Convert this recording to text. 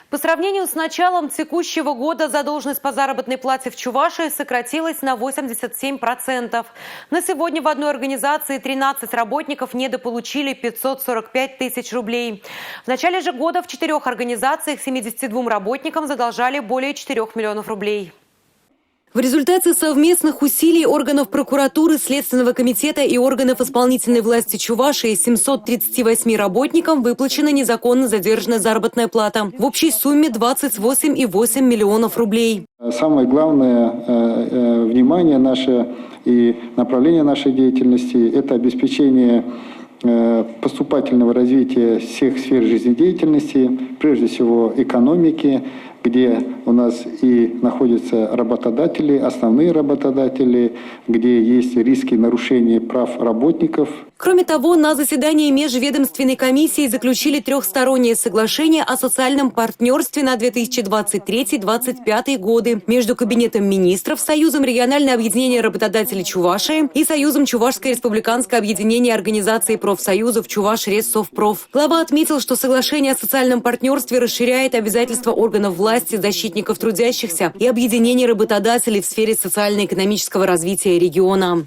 По сравнению с началом текущего года задолженность по заработной плате в Чувашии сократилась на 87%. На сегодня в одной организации 13 работников недополучили 545 тысяч рублей. В начале же года в 4 организациях 72 работникам задолжали более 4 миллионов рублей. В результате совместных усилий органов прокуратуры, Следственного комитета и органов исполнительной власти Чувашии 738 работникам выплачена незаконно задержанная заработная плата в общей сумме 28,8 миллионов рублей. Самое главное внимание наше и направление нашей деятельности – это обеспечение поступательного развития всех сфер жизнедеятельности, прежде всего экономики, где у нас и находятся работодатели, основные работодатели, где есть риски нарушения прав работников. Кроме того, на заседании межведомственной комиссии заключили трехстороннее соглашение о социальном партнерстве на 2023-2025 годы между Кабинетом министров, Союзом регионального объединения работодателей Чувашии и Союзом Чувашское республиканское объединение организаций профсоюзов Чуваш-Рессовпроф. Глава отметил, что соглашение о социальном партнерстве расширяет обязательства органов власти, защитников трудящихся и объединений работодателей в сфере социально-экономического развития региона.